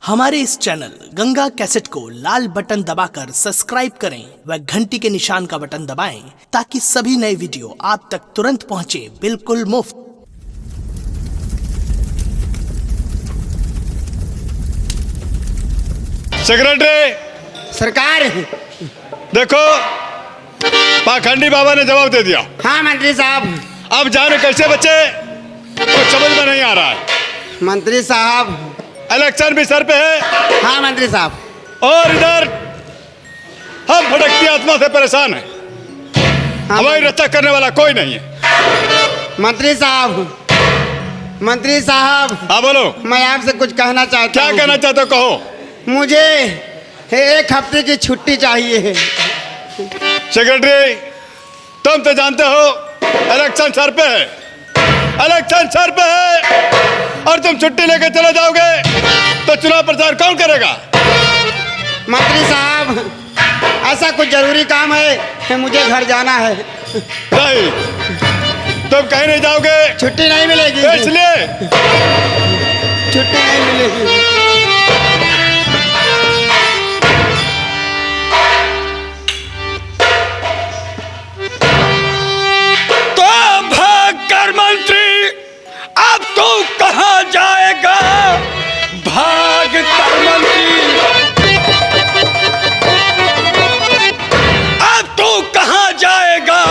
हमारे इस channel Ganga cassette को लाल बटन दबाकर सब्सक्राइब करें व घंटी के निशान का बटन दबाएं ताकि सभी नए वीडियो आप तक तुरंत पहुंचे बिल्कुल मुफ्त। सेक्रेटरी सरकार। देखो, पाखंडी बाबा ने जवाब दे दिया। हाँ मंत्री साहब। अब जाने कैसे बचे तो समझ में नहीं आ रहा है। मंत्री साहब। इलेक्शन भी सर पे है। हाँ मंत्री साहब। और इधर हम भटकती आत्मा से परेशान हैं। हाँ, हमारी रक्षा करने वाला कोई नहीं है। मंत्री साहब। मंत्री साहब। हाँ बोलो। मैं आपसे कुछ कहना चाहता हूँ। क्या कहना चाहते हो, कहो। मुझे 1 हफ्ते की छुट्टी चाहिए। सेक्रेटरी, तुम तो जानते हो इलेक्शन सर पे है, इलेक्शन सर पे है और तुम छुट्टी लेके चले जाओगे तो चुनाव प्रचार कौन करेगा? मंत्री साहब, ऐसा कुछ जरूरी काम है कि मुझे घर जाना है। नहीं, तुम कहीं नहीं जाओगे। छुट्टी नहीं मिलेगी। इसलिए छुट्टी नहीं मिलेगी। मंत्री, अब तू कहाँ जाएगा? भाग कर मंत्री, अब तू कहाँ जाएगा?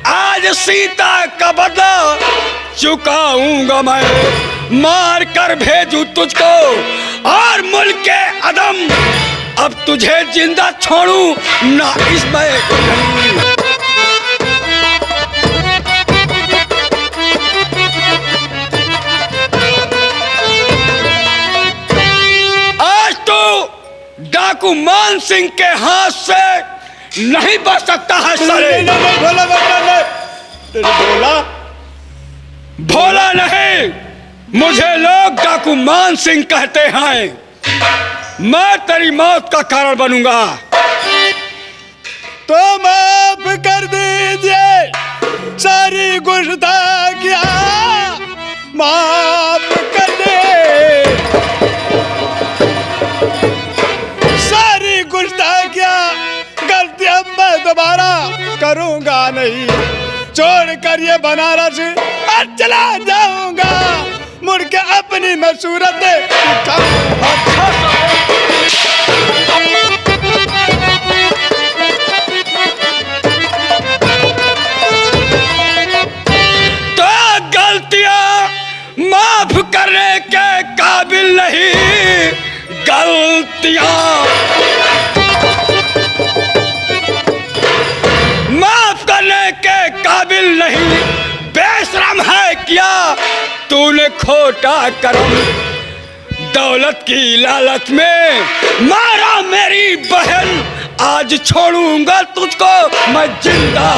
आज सीता का बदला चुकाऊंगा मैं, मार कर भेजू तुझको और मुल्क के अदम। अब तुझे जिंदा छोड़ू ना इसमें। डाकू मान सिंह के हाथ से नहीं बच सकता है साले। भोला भोला भोला नहीं, मुझे लोग डाकू मान सिंह कहते हैं। मैं तेरी मौत का कारण बनूंगा। तो माफ कर दीजिए सारी गुस्ताखियां, माफ कर दे गलतियां मैं दोबारा करूंगा नहीं। छोड़ कर ये बनारस और चला जाऊंगा, मुड़ के अपनी मैं सूरत तो गलतियां माफ करने के काबिल नहीं। गलतियां के काबिल नहीं। बेशरम है क्या तूने खोटा करम, दौलत की लालच में मारा मेरी बहन। आज छोड़ूंगा तुझको मैं जिंदा।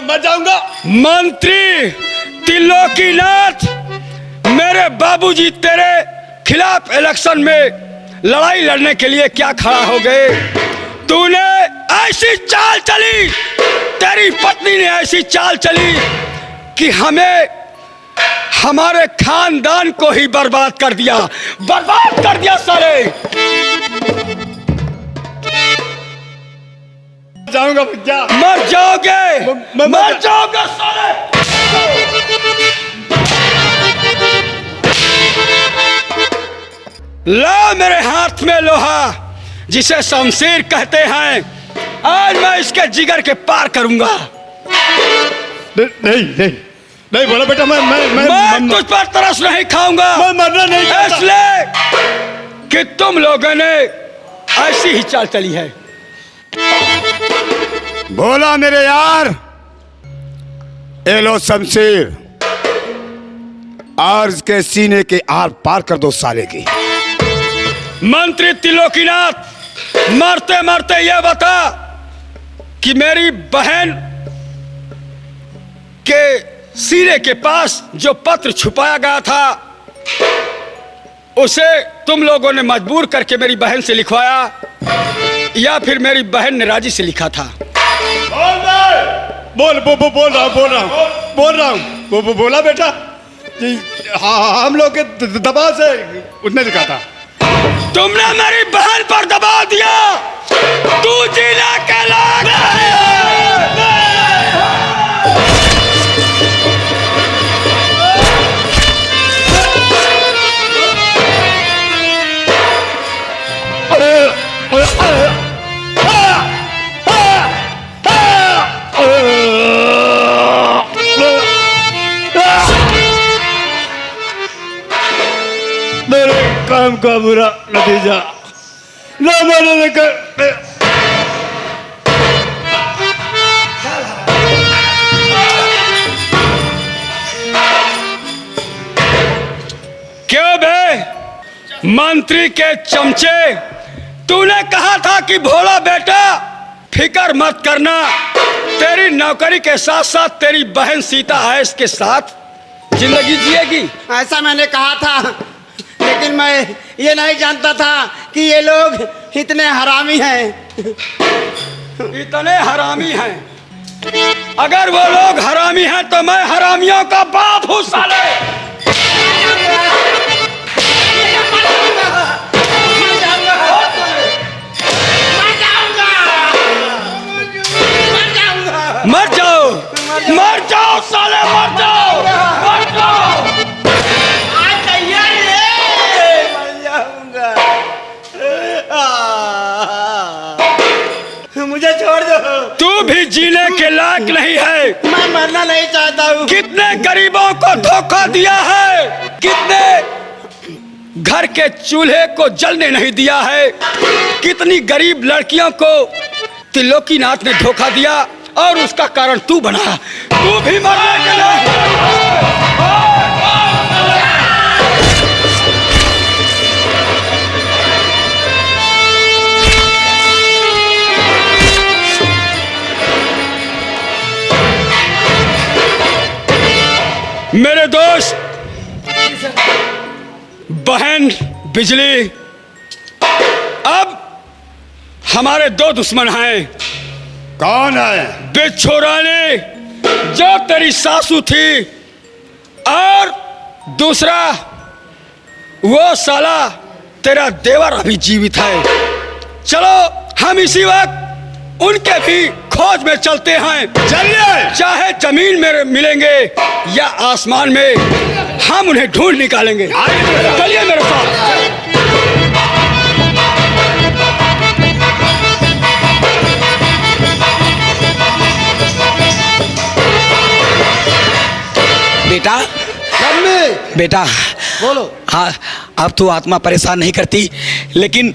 मर जाऊंगा। मंत्री त्रिलोकीनाथ, मेरे बाबूजी तेरे खिलाफ इलेक्शन में लड़ाई लड़ने के लिए क्या खड़ा हो गए। तूने ऐसी चाल चली, तेरी पत्नी ने ऐसी चाल चली कि हमें, हमारे खानदान को ही बर्बाद कर दिया, बर्बाद कर दिया सारे। जाऊंगा भैया। मर जाओगे, मर जाओगे साले। ला मेरे हाथ में लोहा जिसे शमशीर कहते हैं, आज मैं इसके जिगर के पार करूंगा। नहीं नहीं नहीं बोला बेटा, मैं तुझ पर तरस नहीं खाऊंगा। मैं मरना नहीं चाहता, इसलिए कि तुम लोगों ने ऐसी ही चाल चली है। बोला मेरे यार, ए लो शमशीर, अर्ज के सीने के आर पार कर दो साले की। मंत्री त्रिलोकीनाथ, मरते मरते यह बता कि मेरी बहन के सीने के पास जो पत्र छुपाया गया था उसे तुम लोगों ने मजबूर करके मेरी बहन से लिखवाया या फिर मेरी बहन ने राजी से लिखा था? बोल रहा हूँ बोला बेटा कि हम लोग के दबाव से उसने लिखा था। तुमने मेरी बहन पर दबाव दिया। तू जीना के लायक नहीं है। मेरे काम का बुरा नतीजा न मानने का क्यों बे मंत्री के चमचे, तूने कहा था कि भोला बेटा फिकर मत करना, तेरी नौकरी के साथ साथ तेरी बहन सीता ऐश के साथ जिंदगी जिएगी। ऐसा मैंने कहा था, लेकिन मैं ये नहीं जानता था कि ये लोग इतने हरामी हैं। इतने हरामी हैं। अगर वो लोग हरामी हैं तो मैं हरामियों का बाप हूँ साले। मर जाओ, मर जाओ साले, मर जाओ, मर जाओ। मुझे छोड़ दो। तू भी जीने के लायक नहीं है। मैं मरना नहीं चाहता हूँ। कितने गरीबों को धोखा दिया है, कितने घर के चूल्हे को जलने नहीं दिया है, कितनी गरीब लड़कियों को त्रिलोकीनाथ ने धोखा दिया और उसका कारण तू बना। तू भी मरने के लायक है। मेरे दोस्त, बहन बिजली, अब हमारे दो दुश्मन हैं। कौन है? बिच्छू रानी जो तेरी सासू थी, और दूसरा वो साला तेरा देवर अभी जीवित है। चलो हम इसी वक्त उनके भी खोज में चलते हैं। चलिए। चाहे जमीन में मिलेंगे या आसमान में, हम उन्हें ढूंढ निकालेंगे। चलिए मेरे साथ। बेटा, मम्मी बेटा बोलो। हाँ, अब तो आत्मा परेशान नहीं करती, लेकिन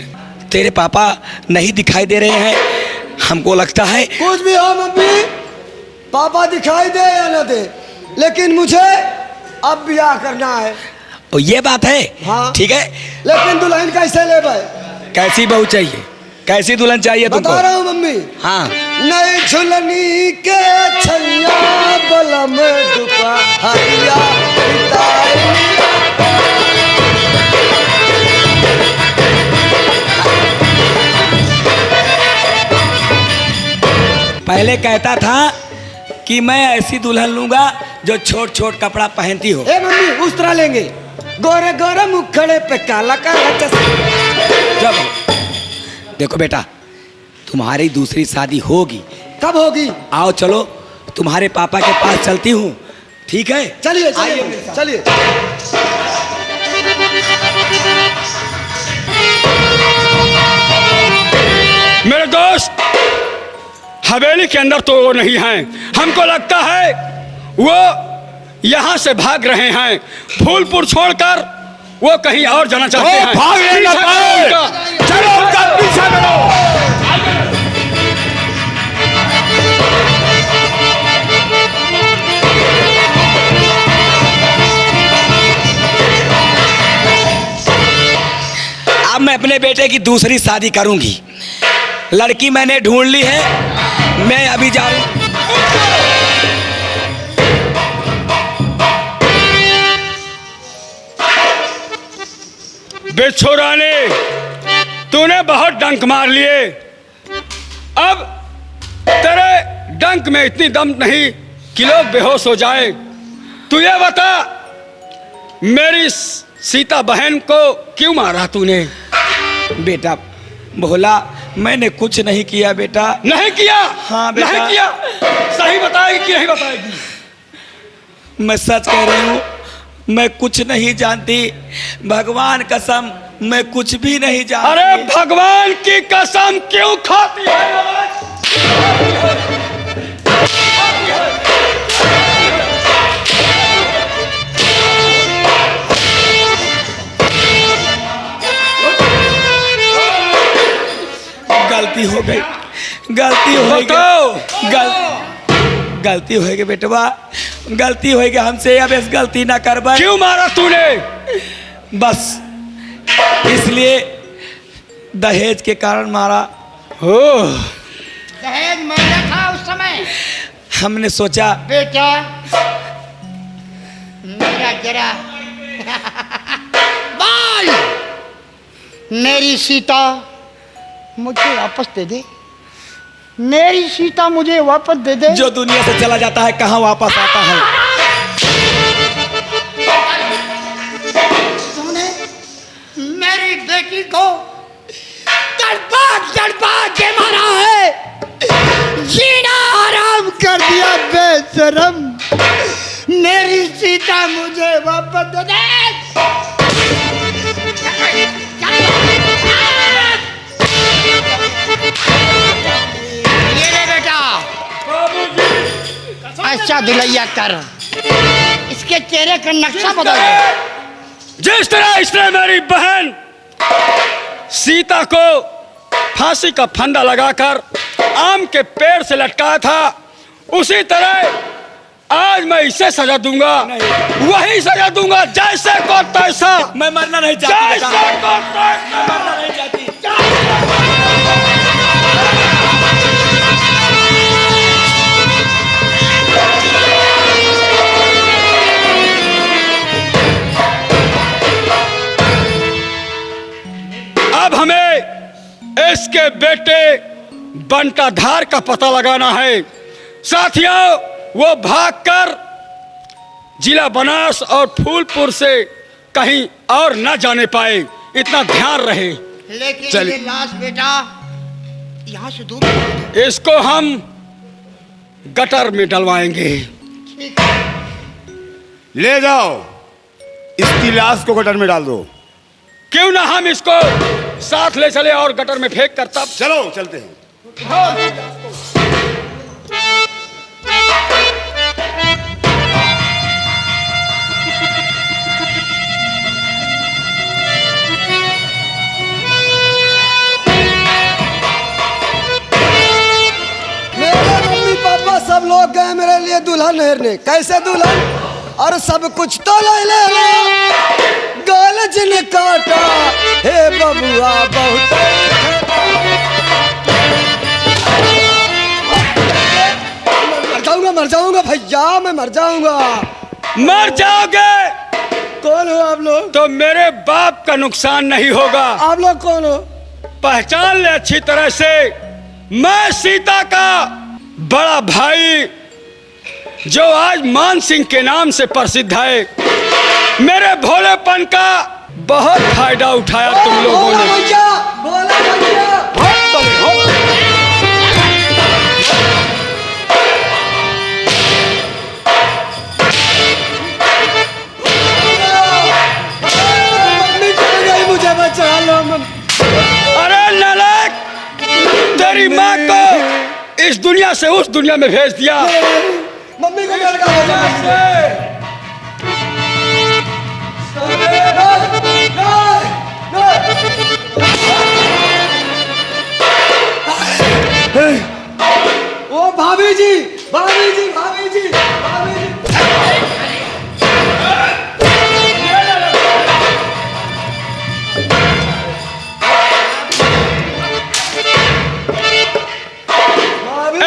तेरे पापा नहीं दिखाई दे रहे हैं। हमको लगता है कुछ भी हो मम्मी, पापा दिखाई दे या न दे, लेकिन मुझे अब ब्याह करना है। तो ये बात है। हाँ। ठीक है, लेकिन दुल्हन कैसे ले भाई? कैसी बहू चाहिए, कैसी दुल्हन चाहिए तुमको? बता रहा हूँ मम्मी। हाँ, नई झुलनी के छैया बलम दुपा हरिया पिताई। पहले कहता था कि मैं ऐसी दुल्हन लूंगा जो छोट छोट कपड़ा पहनती हो। ए मम्मी, उस तरह लेंगे, गोरे गोरे मुखड़े पे काला काला चश्मा। जब देखो बेटा, तुम्हारी दूसरी शादी होगी। कब होगी? आओ चलो, तुम्हारे पापा के पास चलती हूँ। ठीक है, चलिए चलिए चलिए। मेरे दोस्त, हवेली के अंदर तो वो नहीं हैं। हमको लगता है वो यहाँ से भाग रहे हैं। फूलपुर छोड़कर वो कहीं और जाना चाहते हैं। भाग नहीं पीछा पाए। करो उनका। चलो उनका पीछा करो। अब मैं अपने बेटे की दूसरी शादी करूंगी। लड़की मैंने ढूंढ ली है, मैं अभी जा रहा हूं। बेछोराने, तूने बहुत डंक मार लिए। अब तेरे डंक में इतनी दम नहीं कि लोग बेहोश हो जाए। तू ये बता, मेरी सीता बहन को क्यों मारा तूने? बेटा भोला, मैंने कुछ नहीं किया बेटा। नहीं किया? हाँ बेटा। नहीं किया? सही बताएगी कि नहीं बताएगी? मैं सच कह रही हूँ, मैं कुछ नहीं जानती। भगवान कसम, मैं कुछ भी नहीं जानती। अरे भगवान की कसम क्यों खाती है? गलती हो गई, गलती हो गई, गलती हो गई बेटवा, गलती हो गई हमसे। अब इस गलती ना कर। क्यों मारा तूने? बस इसलिए दहेज के कारण मारा। हो दहेज मांगा था उस समय? हमने सोचा बेटा मेरा जरा बाल, मेरी सीता मुझे वापस दे दे। मेरी सीता मुझे वापस दे दे। जो दुनिया से चला जाता है कहाँ वापस आता है? तुमने मेरी बेटी को तड़पा के मारा है, जीना हराम कर दिया बेशरम। मेरी सीता मुझे वापस दे दे। ये ले बेटा, अच्छा दुलैया कर, इसके चेहरे का नक्शा बदल दे। जिस तरह इसने मेरी बहन सीता को फांसी का फंदा लगाकर आम के पेड़ से लटकाया था, उसी तरह आज मैं इसे सजा दूंगा। वही सजा दूंगा जैसे को तैसा। मैं मरना नहीं चाहती बेटा। जैसे को तैसा। मरना नहीं चाहती। अब हमें इसके बेटे बंटाधार का पता लगाना है। साथियों, वो भागकर जिला बनास और फूलपुर से कहीं और न जाने पाए, इतना ध्यान रहे। लेकिन चल। ये लाश बेटा यहाँ से दूर। इसको हम गटर में डलवाएंगे। ले जाओ, इसकी लाश को गटर में डाल दो। क्यों ना हम इसको साथ ले चले और गटर में फेंक कर तब। चलो चलते हैं। मेरे मम्मी पापा सब लोग गए मेरे लिए दुल्हन हेरने। कैसे दुल्हन? और सब कुछ तो ले ले गलज ने काटा। हे बबुआ बहुत मर जाऊंगा भैया, मैं मर जाऊंगा। मर जाओगे कौन हो आप लोग? तो मेरे बाप का नुकसान नहीं होगा। आप लोग कौन हो? पहचान ले अच्छी तरह से, मैं सीता का बड़ा भाई जो आज मान सिंह के नाम से प्रसिद्ध है। मेरे भोलेपन का बहुत फायदा उठाया तुम लोगों ने। भैया, बोला भैया। मम्मी चल गई, मुझे बचा लो। अरे नालायक, तेरी माँ को इस दुनिया से उस दुनिया में भेज दिया। मम्मी को लड़का हो जाए। ओ भाभी जी, भाभी जी, भाभी जी, भाभी जी।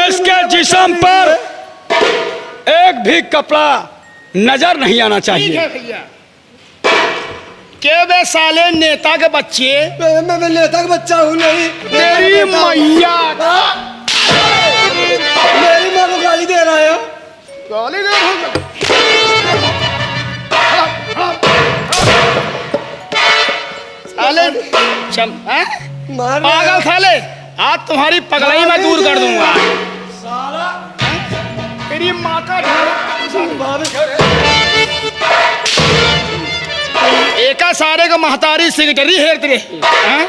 इसके जिस्म पर एक भी कपड़ा नजर नहीं आना चाहिए। भैया के बे साले नेता के बच्चे, मैं नेता का बच्चा हूँ नहीं। तेरी मैया मेरी माँ को गाली दे रहा है। गाली दे रहा। साले चल हैं? मार पागल साले, आज तुम्हारी पगलाई मैं दूर कर दूंगा। तेरी माँ का एका सारे का महतारी सेक्रेटरी हेर तेरे हैं?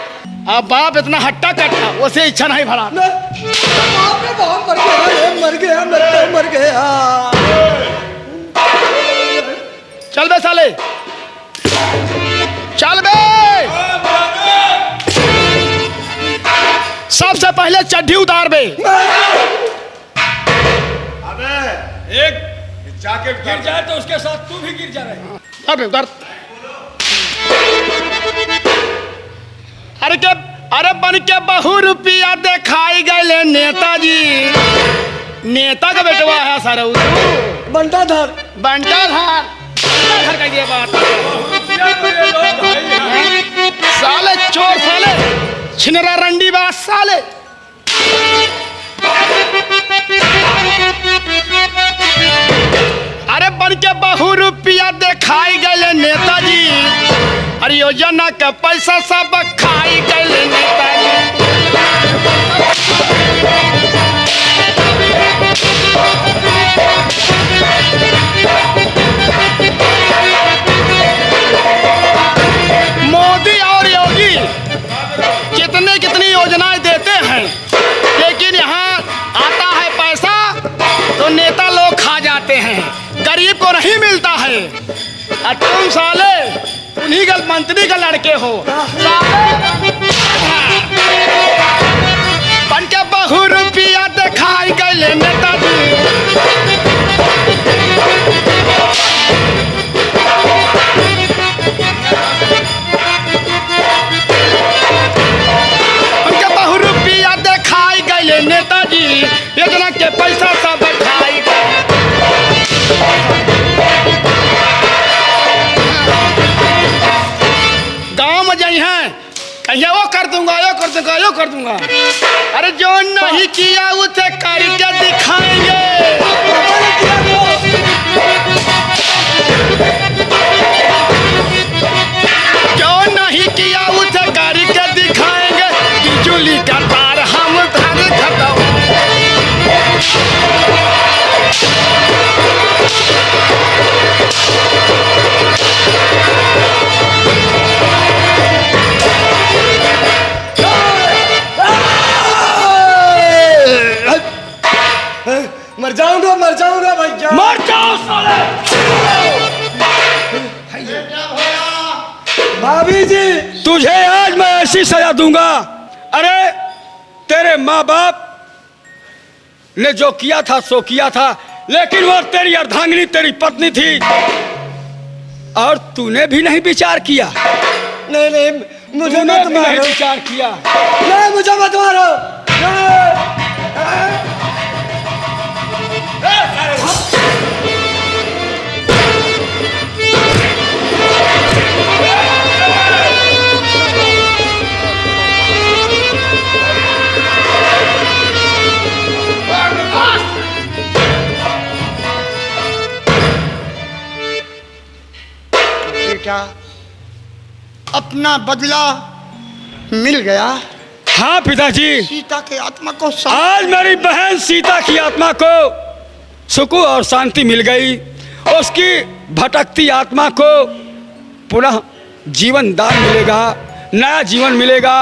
अब बाप इतना हट्टा कट्टा उसे इच्छा नहीं भरा। बाप रे बाप, मर गया मैं तो मर गया। चल बे साले, चल बे। सबसे पहले चड्ढी उतार बे। अबे एक जाके गिर जाए तो उसके साथ तू भी गिर जा रहे। अबे उतार। अरे बन के बहु रुपया दिखाई गए नेताजी। नेता का बेटवा है सारा बंटा धर बंटा धार घर का ये बात। साले चोर साले छिनरा रंडी बात साले। अरे बन के बहु रुपया दिखाई गए नेताजी। अरे योजना का पैसा सब खाई गए नेताजी। मोदी और योगी कितनी योजनाएं देते हैं, लेकिन यहाँ आता है पैसा तो नेता लोग खा जाते हैं, गरीब को नहीं मिलता है। और तुम साले उन्हीं का मंत्री का लड़के हो। बन के बहु रुपया दिखाई गए नेताजी। उनके बहु रुपया दिखाई गए नेताजी। योजना के पैसा सब खाई गए। गाँव में जाई हैं कहिए वो कर दूंगा, यो कर दूंगा, यो कर दूंगा। अरे जो नहीं किया उसे करके दिखाएंगे। जो नहीं किया उसे करके दिखाएंगे। बिजली का तार हम धर खत्म। मर जाऊंगा भैया। मर जाओ साले। भाभी जी तुझे आज मैं ऐसी सजा दूंगा। अरे तेरे माँ बाप ने जो किया था सो किया था, लेकिन वो तेरी अर्धांगिनी तेरी पत्नी थी और तूने भी नहीं विचार किया। नहीं मुझे तूने मत भी नहीं मारो। विचार किया। नहीं मुझे मत मारो। बेटा अपना बदला मिल गया। हाँ पिताजी, सीता के आत्मा को आज मेरी बहन सीता की आत्मा को सुकून और शांति मिल गई। उसकी भटकती आत्मा को पुनः जीवन दान मिलेगा, नया जीवन मिलेगा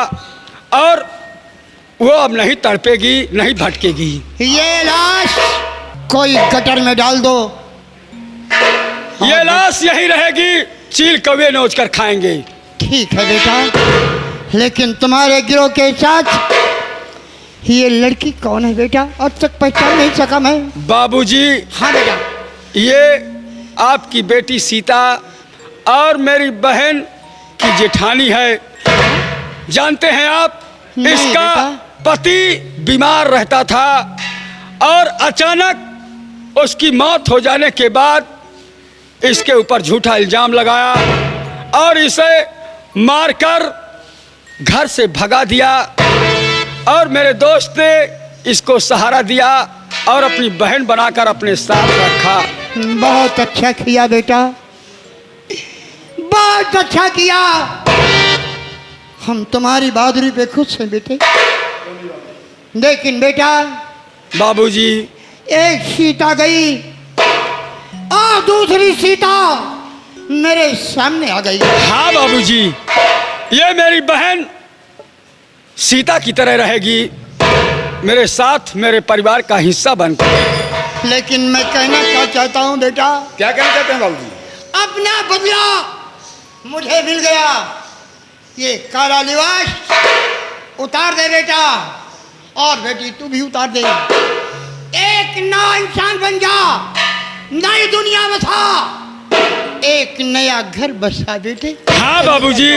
और वो अब नहीं तड़पेगी, नहीं भटकेगी। ये लाश कोई गटर में डाल दो। ये लाश यही रहेगी, चील कौवे नोच कर खाएंगे। ठीक है बेटा, लेकिन तुम्हारे गिरोह के साथ ये लड़की कौन है बेटा? अब तक पहचान नहीं सका मैं। बाबूजी, हाँ बेटा। ये आपकी बेटी सीता और मेरी बहन की जेठानी है। जानते हैं आप, नहीं इसका बेटा। पति बीमार रहता था और अचानक उसकी मौत हो जाने के बाद इसके ऊपर झूठा इल्जाम लगाया और इसे मारकर घर से भगा दिया और मेरे दोस्त ने इसको सहारा दिया और अपनी बहन बनाकर अपने साथ रखा। बहुत अच्छा किया बेटा, बहुत अच्छा किया। हम तुम्हारी बहादुरी पे खुश हैं बेटे। लेकिन बेटा बाबूजी, एक सीता गई और दूसरी सीता मेरे सामने आ गई। हाँ बाबूजी, ये मेरी बहन सीता की तरह रहेगी, मेरे साथ मेरे परिवार का हिस्सा बनकर। लेकिन मैं कहना क्या चाहता हूँ बेटा, क्या कहना चाहते हैं बाबूजी? अपना बदला मुझे मिल गया। ये काला लिबास उतार दे बेटा, और बेटी तू भी उतार दे। एक नया इंसान बन जा, नई दुनिया बसा, एक नया घर बसा बेटे। हाँ बाबूजी,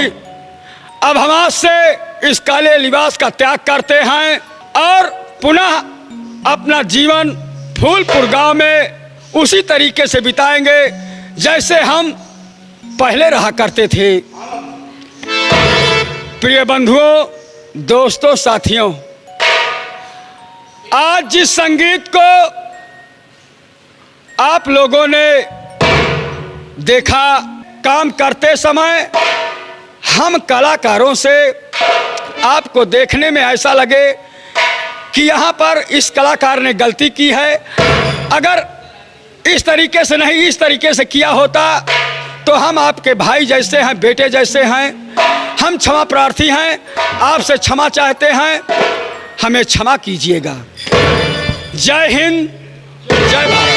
अब हम आज से इस काले लिबास का त्याग करते हैं और पुनः अपना जीवन फूलपुर गांव में उसी तरीके से बिताएंगे जैसे हम पहले रहा करते थे। प्रिय बंधुओं, दोस्तों, साथियों, आज जिस संगीत को आप लोगों ने देखा, काम करते समय हम कलाकारों से आपको देखने में ऐसा लगे कि यहाँ पर इस कलाकार ने गलती की है। अगर इस तरीके से नहीं, इस तरीके से किया होता तो हम आपके भाई जैसे हैं, बेटे जैसे हैं। हम क्षमा प्रार्थी हैं, आपसे क्षमा चाहते हैं, हमें क्षमा कीजिएगा। जय हिंद, जय भारत।